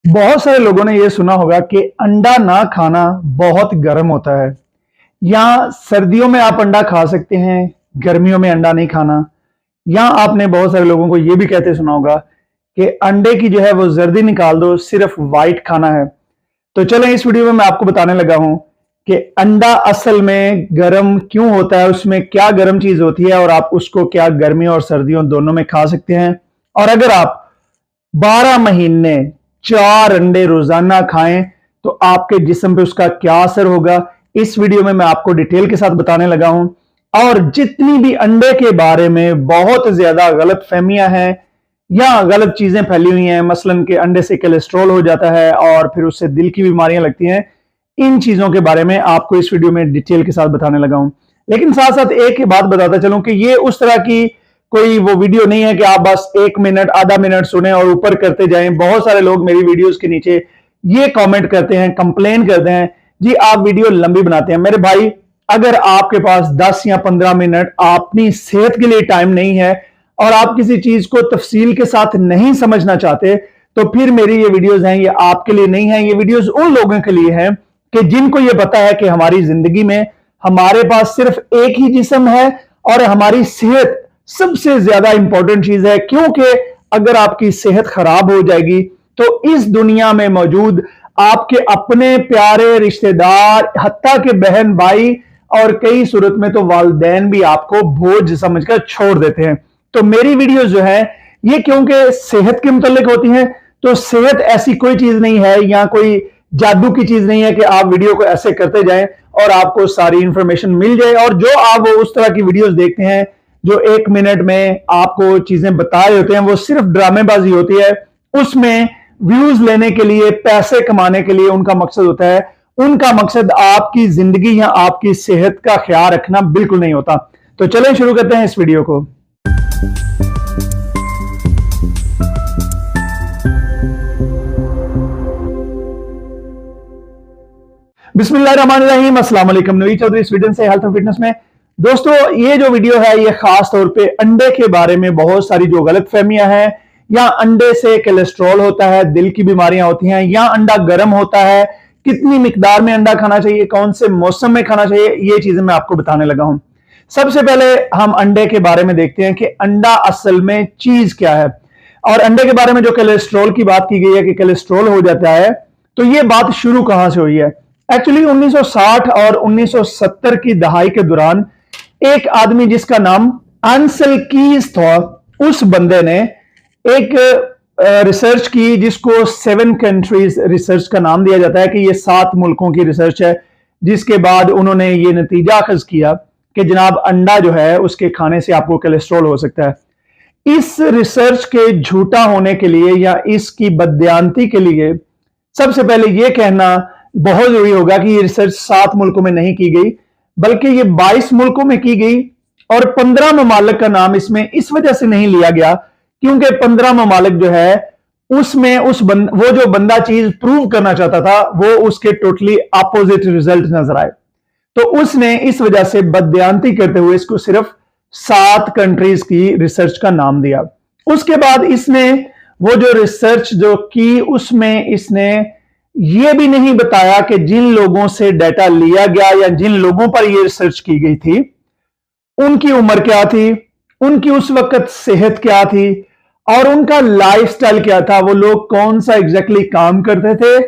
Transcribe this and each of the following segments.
बहुत सारे लोगों ने यह सुना होगा कि अंडा ना खाना बहुत गर्म होता है। या सर्दियों में आप अंडा खा सकते हैं, गर्मियों में अंडा नहीं खाना। या आपने बहुत सारे लोगों को यह भी कहते सुना होगा कि अंडे की जो है वो जर्दी निकाल दो, सिर्फ वाइट खाना है। तो चलें, इस वीडियो में मैं आपको बताने लगा हूं कि अंडा असल में गर्म क्यों होता है, उसमें क्या गर्म चीज होती है और आप उसको क्या गर्मियों और सर्दियों दोनों में खा सकते हैं। और अगर आप 12 महीने 4 अंडे रोजाना खाएं तो आपके जिस्म पे उसका क्या असर होगा, इस वीडियो में मैं आपको डिटेल के साथ बताने लगा हूं। और जितनी भी अंडे के बारे में बहुत ज्यादा गलत फहमियां हैं या गलत चीजें फैली हुई हैं, मसलन कि अंडे से कोलेस्ट्रॉल हो जाता है और फिर उससे दिल की बीमारियां लगती हैं, इन चीजों के बारे में आपको इस वीडियो में डिटेल के साथ बताने लगा हूं। लेकिन साथ साथ एक ही बात बताता चलूं कि ये उस तरह की कोई वो वीडियो नहीं है कि आप बस 1 मिनट आधा मिनट सुने और ऊपर करते जाएं। बहुत सारे लोग मेरी वीडियोस के नीचे ये कमेंट करते हैं, कंप्लेन करते हैं, जी आप वीडियो लंबी बनाते हैं। मेरे भाई, अगर आपके पास 10 या 15 मिनट अपनी सेहत के लिए टाइम नहीं है और आप किसी चीज को तफसील के साथ नहीं समझना चाहते, तो फिर मेरी ये वीडियोस हैं, ये आपके लिए नहीं है। ये वीडियोस उन लोगों के लिए हैं कि जिनको ये पता है कि हमारी जिंदगी में हमारे पास सिर्फ एक ही जिस्म है और हमारी सेहत सबसे ज्यादा इंपॉर्टेंट चीज है। क्योंकि अगर आपकी सेहत खराब हो जाएगी तो इस दुनिया में मौजूद आपके अपने प्यारे रिश्तेदार, हत्ता के बहन भाई और कई सूरत में तो वालिदैन भी आपको बोझ समझकर छोड़ देते हैं। तो मेरी वीडियो जो है ये क्योंकि सेहत के मुतालिक होती है, तो सेहत ऐसी कोई चीज नहीं है या कोई जादू की चीज नहीं है कि आप वीडियो को ऐसे करते जाएं और आपको सारी इंफॉर्मेशन मिल जाए। और जो आप वो उस तरह की वीडियोस देखते हैं जो 1 मिनट में आपको चीजें बता रहे होते हैं, वो सिर्फ ड्रामेबाजी होती है। उसमें व्यूज लेने के लिए, पैसे कमाने के लिए उनका मकसद होता है। उनका मकसद आपकी जिंदगी या आपकी सेहत का ख्याल रखना बिल्कुल नहीं होता। तो चलें शुरू करते हैं इस वीडियो को। बिस्मिल्लाहिर्रहमानिर्रहीम, अस्सलाम वालेकुम। नवीद चौधरी स्वीडन से हेल्थ एंड फिटनेस में। दोस्तों, ये जो वीडियो है ये खास तौर पे अंडे के बारे में बहुत सारी जो गलत फहमियां हैं, या अंडे से कोलेस्ट्रॉल होता है, दिल की बीमारियां होती हैं, या अंडा गर्म होता है, कितनी मिकदार में अंडा खाना चाहिए, कौन से मौसम में खाना चाहिए, ये चीजें मैं आपको बताने लगा हूं। सबसे पहले हम अंडे के बारे में देखते हैं कि अंडा असल में चीज क्या है। और अंडे के बारे में जो कोलेस्ट्रॉल की बात की गई है कि कोलेस्ट्रॉल हो जाता है, तो ये बात शुरू कहां से हुई है? एक्चुअली 1960 और 1970 की दहाई के दौरान एक आदमी जिसका नाम आंसल कीज था, उस बंदे ने एक रिसर्च की जिसको 7 कंट्रीज रिसर्च का नाम दिया जाता है कि ये 7 मुल्कों की रिसर्च है। जिसके बाद उन्होंने ये नतीजा अखज किया कि जनाब अंडा जो है उसके खाने से आपको कोलेस्ट्रॉल हो सकता है। इस रिसर्च के झूठा होने के लिए या इसकी बदयांती के लिए सबसे पहले यह कहना बहुत जरूरी होगा कि ये रिसर्च 7 मुल्कों में नहीं की गई, बल्कि ये 22 मुल्कों में की गई। और 15 ममालिक का नाम इसमें इस वजह से नहीं लिया गया क्योंकि 15 ममालिक जो है उसमें वो जो बंदा चीज प्रूव करना चाहता था वो उसके टोटली अपोजिट रिजल्ट नजर आए। तो उसने इस वजह से बदयांती करते हुए इसको सिर्फ 7 कंट्रीज की रिसर्च का नाम दिया। उसके बाद इसने वो जो रिसर्च जो की उसमें इसने ये भी नहीं बताया कि जिन लोगों से डाटा लिया गया या जिन लोगों पर ये रिसर्च की गई थी उनकी उम्र क्या थी, उनकी उस वक्त सेहत क्या थी और उनका लाइफस्टाइल क्या था, वो लोग कौन सा एग्जैक्टली काम करते थे,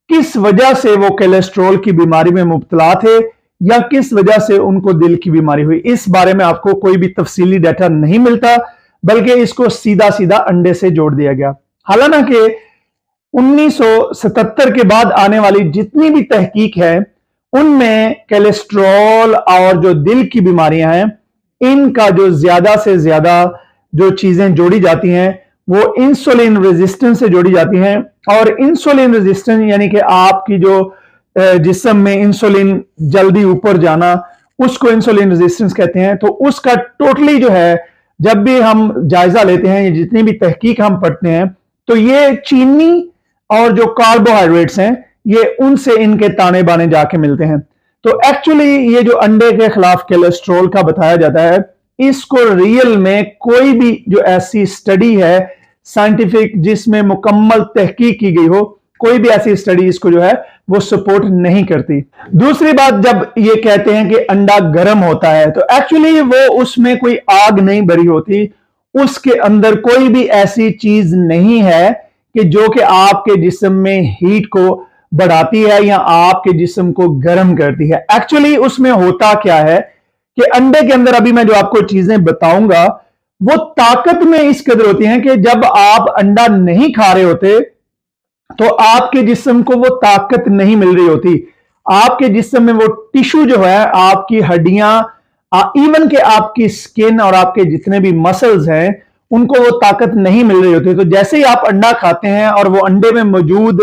किस वजह से वो कोलेस्ट्रॉल की बीमारी में मुब्तला थे या किस वजह से उनको दिल की बीमारी हुई। इस बारे में आपको कोई भी तफसीली डाटा नहीं मिलता, बल्कि इसको सीधा सीधा अंडे से जोड़ दिया गया। हालांकि 1977 के बाद आने वाली जितनी भी तहकीक है उनमें कोलेस्ट्रॉल और जो दिल की बीमारियां हैं इनका जो ज्यादा से ज्यादा जो चीजें जोड़ी जाती हैं वो इंसुलिन रेजिस्टेंस से जोड़ी जाती हैं। और इंसुलिन रेजिस्टेंस यानी कि आपकी जो जिस्म में इंसुलिन जल्दी ऊपर जाना, उसको इंसुलिन रेजिस्टेंस कहते हैं। तो उसका टोटली जो है जब भी हम जायजा लेते हैं, जितनी भी तहकीक हम पढ़ते हैं, तो ये चीनी और जो कार्बोहाइड्रेट्स हैं ये उनसे इनके ताने बाने जाके मिलते हैं। तो एक्चुअली ये जो अंडे के खिलाफ कोलेस्ट्रॉल का बताया जाता है, इसको रियल में कोई भी जो ऐसी स्टडी है साइंटिफिक जिसमें मुकम्मल तहकीक की गई हो, कोई भी ऐसी स्टडी इसको जो है वो सपोर्ट नहीं करती। दूसरी बात, जब ये कहते हैं कि अंडा गर्म होता है, तो एक्चुअली वो उसमें कोई आग नहीं भरी होती, उसके अंदर कोई भी ऐसी चीज नहीं है कि जो कि आपके जिस्म में हीट को बढ़ाती है या आपके जिस्म को गर्म करती है। एक्चुअली उसमें होता क्या है कि अंडे के अंदर, अभी मैं जो आपको चीजें बताऊंगा, वो ताकत में इस कदर होती हैं कि जब आप अंडा नहीं खा रहे होते तो आपके जिस्म को वो ताकत नहीं मिल रही होती। आपके जिस्म में वो टिश्यू जो है, आपकी हड्डियां, इवन के आपकी स्किन और आपके जितने भी मसल्स हैं, उनको वो ताकत नहीं मिल रही होती। तो जैसे ही आप अंडा खाते हैं और वो अंडे में मौजूद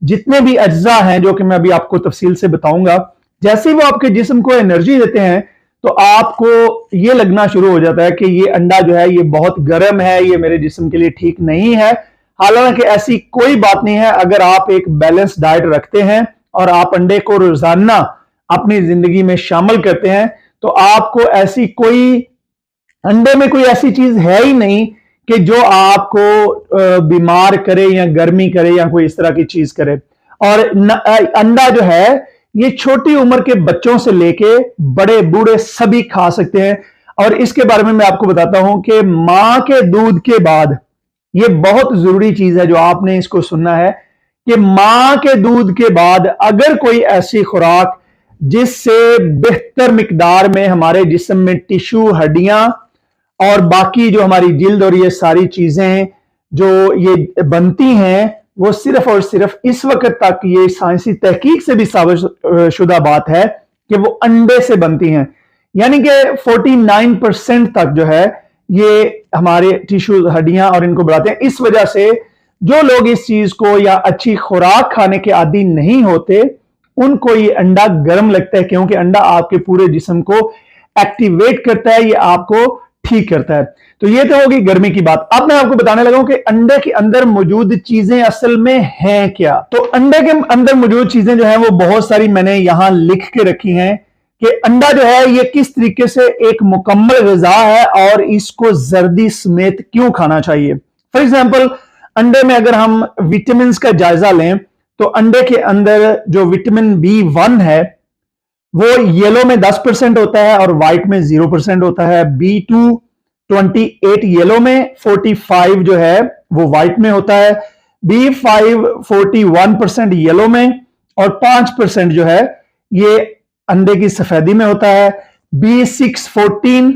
जितने भी अज्जा हैं, जो कि मैं अभी आपको तफसील से बताऊंगा, जैसे ही वो आपके जिस्म को एनर्जी देते हैं तो आपको ये लगना शुरू हो जाता है कि ये अंडा जो है ये बहुत गर्म है, ये मेरे जिस्म के लिए ठीक नहीं है। हालांकि ऐसी कोई बात नहीं है। अगर आप एक बैलेंस डाइट रखते हैं और आप अंडे को रोजाना अपनी जिंदगी में शामिल करते हैं तो आपको ऐसी कोई, अंडे में कोई ऐसी चीज है ही नहीं कि जो आपको बीमार करे या गर्मी करे या कोई इस तरह की चीज करे। और अंडा जो है ये छोटी उम्र के बच्चों से लेके बड़े बूढ़े सभी खा सकते हैं। और इसके बारे में मैं आपको बताता हूं कि मां के दूध के बाद, ये बहुत जरूरी चीज है जो आपने इसको सुनना है, कि मां के दूध के बाद अगर कोई ऐसी खुराक जिससे बेहतर मिकदार में हमारे जिस्म में टिश्यू, हड्डियां और बाकी जो हमारी जिल्द और ये सारी चीजें जो ये बनती हैं, वो सिर्फ और सिर्फ इस वक्त तक ये साइंसी तहकीक से भी साबित शुदा बात है कि वो अंडे से बनती हैं। यानी कि 49% तक जो है ये हमारे टिश्यू, हड्डियां और इनको बढ़ाते हैं। इस वजह से जो लोग इस चीज को या अच्छी खुराक खाने के आदी नहीं होते, उनको ये अंडा गर्म लगता है, क्योंकि अंडा आपके पूरे जिस्म को एक्टिवेट करता है, ये आपको ठीक करता है। तो ये तो होगी गर्मी की बात। अब मैं आपको बताने लगा हूं कि अंडे के अंदर मौजूद चीजें असल में हैं क्या। तो अंडे के अंदर मौजूद चीजें जो हैं वो बहुत सारी मैंने यहां लिख के रखी हैं कि अंडा जो है ये किस तरीके से एक मुकम्मल ग़िज़ा है और इसको जर्दी समेत क्यों खाना चाहिए। फॉर एग्जाम्पल, अंडे में अगर हम विटामिन का जायजा लें तो अंडे के अंदर जो विटामिन B1 है वो येलो में 10% होता है और व्हाइट में 0% होता है। B2 28 येलो में, 45 जो है वो व्हाइट में होता है। B5 41% येलो में और 5% जो है ये अंडे की सफेदी में होता है। B6 14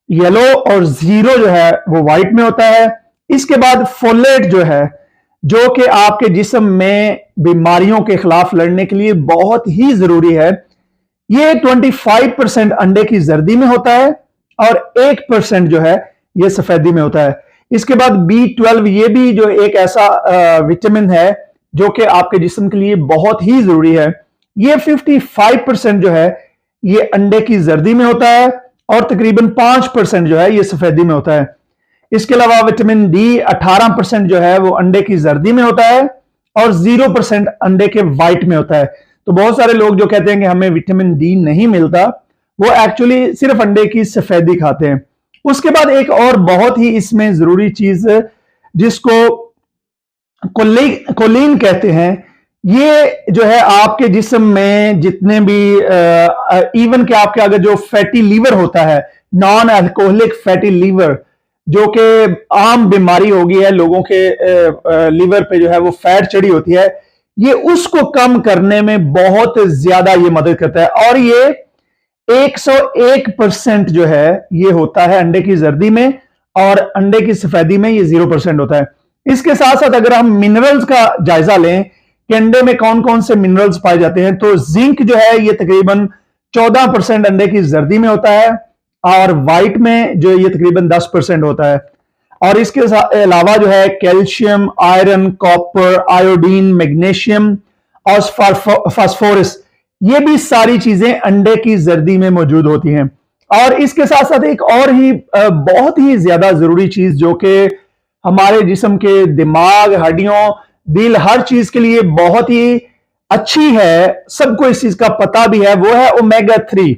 येलो और 0 जो है वो व्हाइट में होता है। इसके बाद फोलेट जो है, जो कि आपके जिस्म में बीमारियों के खिलाफ लड़ने के लिए बहुत ही जरूरी है, ये 25% अंडे की जर्दी में होता है और 1% जो है ये सफेदी में होता है। इसके बाद B12, ये भी जो एक ऐसा विटामिन है जो कि आपके जिस्म के लिए बहुत ही जरूरी है, ये 55% जो है ये अंडे की जर्दी में होता है और तकरीबन 5% जो है ये सफेदी में होता है। इसके अलावा विटामिन D 18% जो है वो अंडे की जर्दी में होता है और 0% अंडे के व्हाइट में होता है। तो बहुत सारे लोग जो कहते हैं कि हमें विटामिन D नहीं मिलता, वो एक्चुअली सिर्फ अंडे की सफेदी खाते हैं। उसके बाद एक और बहुत ही इसमें जरूरी चीज जिसको कोलिन कहते हैं, ये जो है आपके जिस्म में जितने भी इवन के आपके अगर जो फैटी लीवर होता है, नॉन अल्कोहलिक फैटी लीवर, जो कि आम बीमारी हो गई है लोगों के लीवर पे जो है वो फैट चढ़ी होती है, ये उसको कम करने में बहुत ज्यादा ये मदद करता है। और ये 101% जो है ये होता है अंडे की जर्दी में और अंडे की सफेदी में ये 0% होता है। इसके साथ साथ अगर हम मिनरल्स का जायजा लें कि अंडे में कौन कौन से मिनरल्स पाए जाते हैं, तो जिंक जो है ये तकरीबन 14% अंडे की जर्दी में होता है और व्हाइट में जो ये तकरीबन 10% होता है। और इसके अलावा जो है calcium, iron, copper, iodine, magnesium और फास्फोरस, ये भी सारी चीजें अंडे की जर्दी में मौजूद होती हैं। और इसके साथ साथ एक और ही बहुत ही ज्यादा जरूरी चीज जो कि हमारे जिस्म के दिमाग, हड्डियों, दिल, हर चीज के लिए बहुत ही अच्छी है, सबको इस चीज का पता भी है, वो है ओमेगा 3।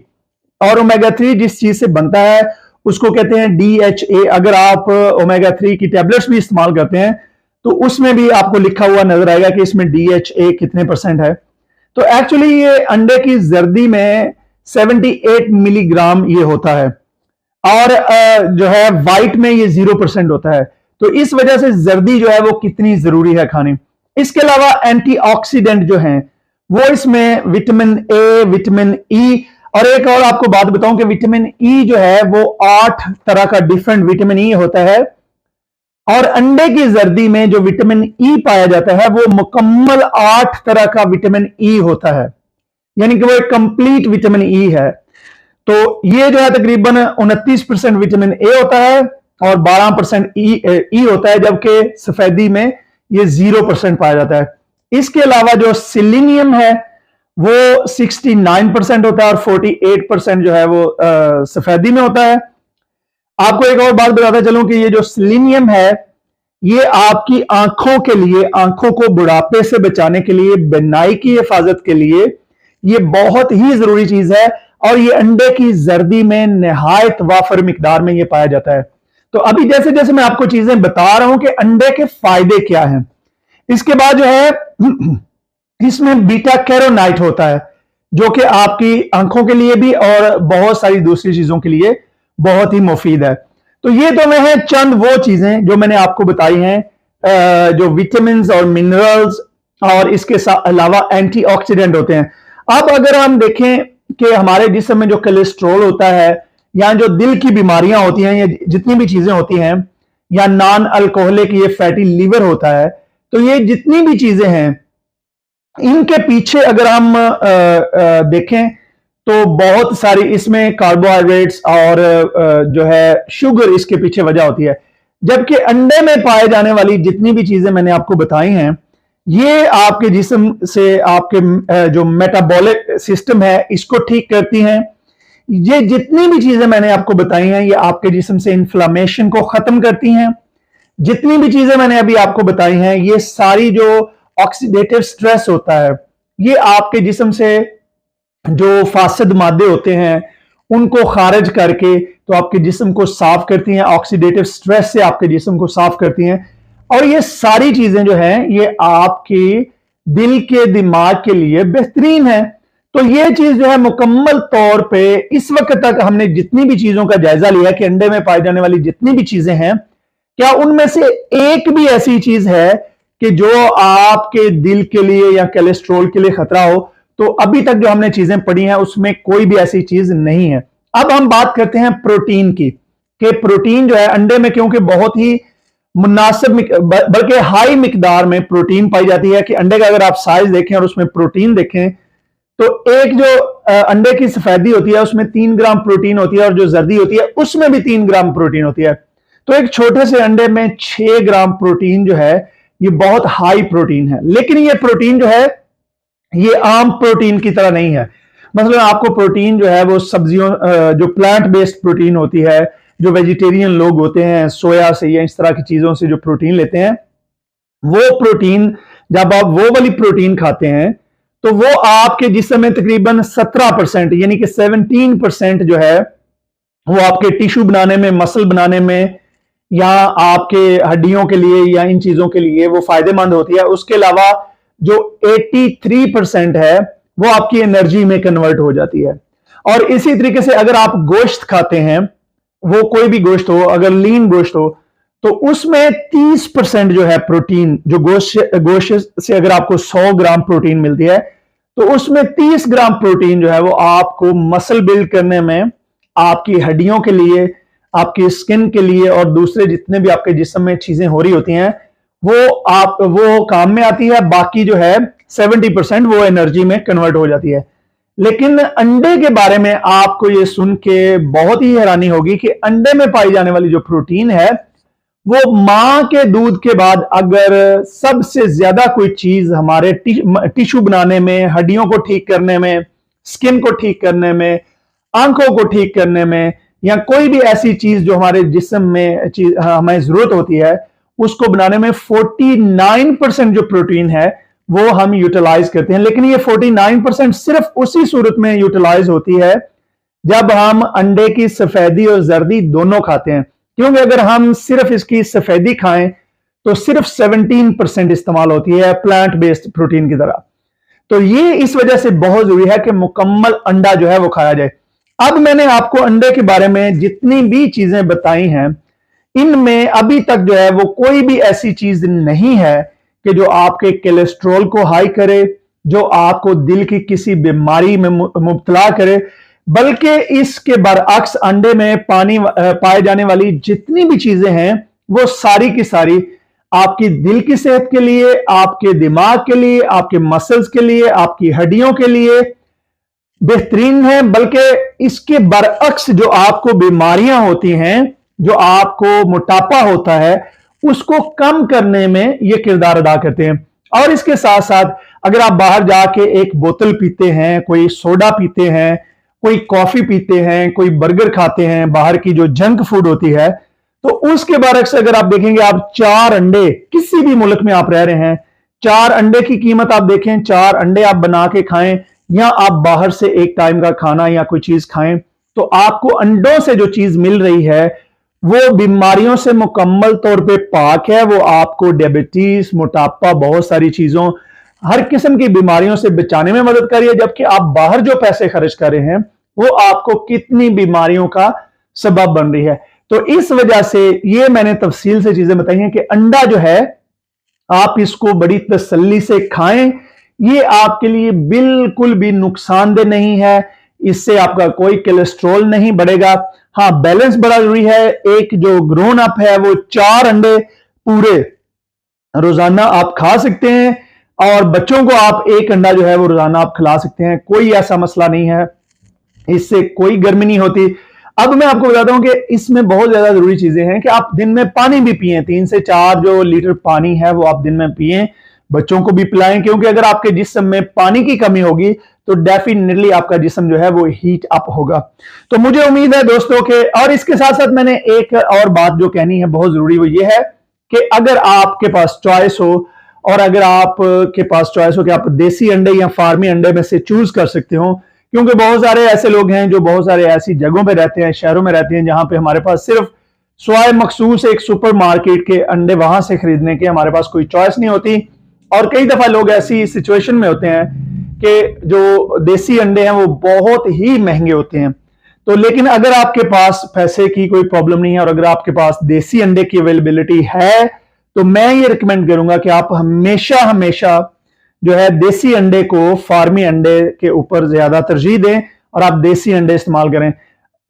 और ओमेगा 3 जिस चीज से बनता है उसको कहते हैं DHA। अगर आप ओमेगा 3 की टैबलेट्स भी इस्तेमाल करते हैं तो उसमें भी आपको लिखा हुआ नजर आएगा कि इसमें DHA कितने % है। तो एक्चुअली ये अंडे की जर्दी में 78 मिलीग्राम ये होता है, और जो है व्हाइट में ये 0% होता है। तो इस वजह से जर्दी जो है वो कितनी जरूरी है खानी। इसके अलावा एंटीऑक्सीडेंट जो हैं वो इसमें विटामिन ए, विटामिन ई, और एक और आपको बात बताऊं कि विटामिन ई जो है वो 8 तरह का डिफरेंट विटामिन ई होता है, और अंडे की जर्दी में जो विटामिन ई पाया जाता है वो मुकम्मल 8 तरह का विटामिन ई होता है, यानी कि वो एक कंप्लीट विटामिन ई है। तो ये जो है तकरीबन 29% विटामिन ए होता है और 12% ई होता है, जबकि सफेदी में ये 0% पाया जाता है। इसके अलावा जो सिलीनियम है वो 69% होता है और 48% जो है वो सफेदी में होता है। आपको एक और बात बताता चलूं कि ये जो सिलीनियम है ये आपकी आंखों के लिए, आंखों को बुढ़ापे से बचाने के लिए, बीनाई की हिफाजत के लिए ये बहुत ही जरूरी चीज है, और ये अंडे की जर्दी में निहायत वाफर मिकदार में ये पाया जाता है। तो अभी जैसे जैसे मैं आपको चीजें बता रहा हूं कि अंडे के फायदे क्या हैं, इसके बाद जो है इसमें बीटा कैरोनाइट होता है जो कि आपकी आंखों के लिए भी और बहुत सारी दूसरी चीजों के लिए बहुत ही मुफीद है। तो ये तो मैं है चंद वो चीजें जो मैंने आपको बताई हैं जो विटामिन और मिनरल्स और इसके अलावा एंटीऑक्सीडेंट होते हैं। अब अगर हम देखें कि हमारे जिस्म में जो कोलेस्ट्रॉल होता है या जो दिल की बीमारियां होती हैं या जितनी भी चीजें होती हैं, या नॉन अल्कोहलिक ये फैटी लीवर होता है, तो ये जितनी भी चीजें हैं इनके पीछे अगर हम देखें तो बहुत सारी इसमें कार्बोहाइड्रेट्स और जो है शुगर इसके पीछे वजह होती है। जबकि अंडे में पाए जाने वाली जितनी भी चीजें मैंने आपको बताई हैं ये आपके जिस्म से आपके जो मेटाबॉलिक सिस्टम है इसको ठीक करती हैं। ये जितनी भी चीजें मैंने आपको बताई हैं ये आपके जिस्म से इन्फ्लामेशन को खत्म करती हैं। जितनी भी चीजें मैंने अभी आपको बताई हैं ये सारी जो ऑक्सीडेटिव स्ट्रेस होता है ये आपके जिस्म से जो फासिद मादे होते हैं उनको खारिज करके तो आपके जिस्म को साफ करती हैं, ऑक्सीडेटिव स्ट्रेस से आपके जिस्म को साफ करती हैं। और ये सारी चीजें जो हैं ये आपके दिल के दिमाग के लिए बेहतरीन है। तो ये चीज जो है मुकम्मल तौर पे इस वक्त तक हमने जितनी भी चीजों का जायजा लिया कि अंडे में पाई जाने वाली जितनी भी चीजें हैं क्या उनमें से एक भी ऐसी चीज है कि जो आपके दिल के लिए या कोलेस्ट्रॉल के लिए खतरा हो। तो अभी तक जो हमने चीजें पढ़ी हैं उसमें कोई भी ऐसी चीज नहीं है। अब हम बात करते हैं प्रोटीन की, कि प्रोटीन जो है अंडे में क्योंकि बहुत ही मुनासिब बल्कि हाई मिकदार में प्रोटीन पाई जाती है, कि अंडे का अगर आप साइज देखें और उसमें प्रोटीन देखें तो एक जो अंडे की सफेदी होती है उसमें 3 ग्राम प्रोटीन होती है और जो जर्दी होती है उसमें भी 3 ग्राम प्रोटीन होती है। तो एक छोटे से अंडे में 6 ग्राम प्रोटीन जो है ये बहुत हाई प्रोटीन है। लेकिन ये प्रोटीन जो है ये आम प्रोटीन की तरह नहीं है। मतलब आपको प्रोटीन जो है वो सब्जियों जो प्लांट बेस्ड प्रोटीन होती है, जो वेजिटेरियन लोग होते हैं सोया से या इस तरह की चीजों से जो प्रोटीन लेते हैं, वो प्रोटीन जब आप वो वाली प्रोटीन खाते हैं तो वो आपके जिस्म में तकरीबन 17% यानी कि 17% जो है वो आपके टिश्यू बनाने में, मसल बनाने में या आपके हड्डियों के लिए या इन चीजों के लिए वो फायदेमंद होती है। उसके अलावा जो 83% है वो आपकी एनर्जी में कन्वर्ट हो जाती है। और इसी तरीके से अगर आप गोश्त खाते हैं, वो कोई भी गोश्त हो, अगर लीन गोश्त हो तो उसमें 30% जो है प्रोटीन, जो गोश्त से अगर आपको 100 ग्राम प्रोटीन मिलती है तो उसमें 30 ग्राम प्रोटीन जो है वो आपको मसल बिल्ड करने में, आपकी हड्डियों के लिए, आपकी स्किन के लिए और दूसरे जितने भी आपके जिस्म में चीजें हो रही होती हैं वो काम में आती है। बाकी जो है 70% वो एनर्जी में कन्वर्ट हो जाती है। लेकिन अंडे के बारे में आपको ये सुन के बहुत ही हैरानी होगी कि अंडे में पाई जाने वाली जो प्रोटीन है वो मां के दूध के बाद अगर सबसे ज्यादा कोई चीज हमारे टिश्यू बनाने में, हड्डियों को ठीक करने में, स्किन को ठीक करने में, आंखों को ठीक करने में या कोई भी ऐसी चीज जो हमारे जिस्म में हमें जरूरत होती है उसको बनाने में 49% जो प्रोटीन है वो हम यूटिलाइज करते हैं। लेकिन ये 49% सिर्फ उसी सूरत में यूटिलाइज होती है जब हम अंडे की सफेदी और जर्दी दोनों खाते हैं। क्योंकि अगर हम सिर्फ इसकी सफेदी खाएं तो सिर्फ 17% इस्तेमाल होती है प्लांट बेस्ड प्रोटीन की तरह। तो ये इस वजह से बहुत जरूरी है कि मुकम्मल अंडा जो है वो खाया जाए। अब मैंने आपको अंडे के बारे में जितनी भी चीजें बताई हैं, इनमें अभी तक जो है वो कोई भी ऐसी चीज नहीं है कि जो आपके कोलेस्ट्रॉल को हाई करे, जो आपको दिल की किसी बीमारी में मुब्तला करे, बल्कि इसके बरअक्स अंडे में पाए जाने वाली जितनी भी चीजें हैं वो सारी की सारी आपकी दिल की सेहत के लिए, आपके दिमाग के लिए, आपके मसल्स के लिए, आपकी हड्डियों के लिए बेहतरीन है। बल्कि इसके बरअक्स जो आपको बीमारियां होती हैं, जो आपको मोटापा होता है, उसको कम करने में ये किरदार अदा करते हैं। और इसके साथ साथ अगर आप बाहर जाके एक बोतल पीते हैं, कोई सोडा पीते हैं, कोई कॉफी पीते हैं, कोई बर्गर खाते हैं, बाहर की जो जंक फूड होती है, तो उसके बरअक्स अगर आप देखेंगे, आप 4 अंडे किसी भी मुल्क में आप रह रहे हैं, 4 अंडे की कीमत आप देखें, 4 अंडे आप बना के खाएं या आप बाहर से एक टाइम का खाना या कोई चीज खाएं, तो आपको अंडों से जो चीज मिल रही है वो बीमारियों से मुकम्मल तौर पे पाक है। वो आपको डायबिटीज, मोटापा, बहुत सारी चीजों, हर किस्म की बीमारियों से बचाने में मदद कर रही है। जबकि आप बाहर जो पैसे खर्च कर रहे हैं वो आपको कितनी बीमारियों का सबब बन रही है। तो इस वजह से ये मैंने तफसील से चीजें बताई हैं कि अंडा जो है आप इसको बड़ी तसल्ली से खाएं। ये आपके लिए बिल्कुल भी नुकसानदेह नहीं है, इससे आपका कोई कोलेस्ट्रॉल नहीं बढ़ेगा। हाँ, बैलेंस बड़ा जरूरी है। एक जो ग्रोन अप है वो 4 अंडे पूरे रोजाना आप खा सकते हैं, और बच्चों को आप 1 अंडा जो है वो रोजाना आप खिला सकते हैं, कोई ऐसा मसला नहीं है, इससे कोई गर्मी नहीं होती। अब मैं आपको बताता हूं कि इसमें बहुत ज्यादा जरूरी चीजें हैं कि आप दिन में पानी भी पिएं, 3 से 4 जो लीटर पानी है वो आप दिन में पिएं, बच्चों को भी पिलाएं, क्योंकि अगर आपके जिस्म में पानी की कमी होगी तो डेफिनेटली आपका जिस्म जो है वो हीट अप होगा। तो मुझे उम्मीद है दोस्तों के, और इसके साथ साथ मैंने एक और बात जो कहनी है बहुत जरूरी, वो ये है कि अगर आपके पास चॉइस हो, और अगर आपके पास चॉइस हो कि आप देसी अंडे या फार्मी अंडे में से चूज कर सकते हो, क्योंकि बहुत सारे ऐसे लोग हैं जो बहुत सारे ऐसी जगहों पे रहते हैं, शहरों में रहते हैं, जहां पे हमारे पास सिर्फ स्वाय मखसूस एक सुपरमार्केट के अंडे वहां से खरीदने के हमारे पास कोई चॉइस नहीं होती। और कई दफा लोग ऐसी सिचुएशन में होते हैं कि जो देसी अंडे हैं वो बहुत ही महंगे होते हैं। तो लेकिन अगर आपके पास पैसे की कोई प्रॉब्लम नहीं है और अगर आपके पास देसी अंडे की अवेलेबिलिटी है, तो मैं ये रिकमेंड करूंगा कि आप हमेशा हमेशा जो है देसी अंडे को फार्मी अंडे के ऊपर ज्यादा तरजीह दें और आप देसी अंडे इस्तेमाल करें।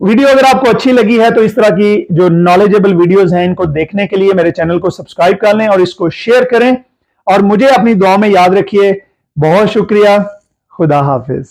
वीडियो अगर आपको अच्छी लगी है तो इस तरह की जो नॉलेजेबल वीडियोस हैं इनको देखने के लिए मेरे चैनल को सब्सक्राइब कर लें और इसको शेयर करें, और मुझे अपनी दुआ में याद रखिए। बहुत शुक्रिया। खुदा हाफिज।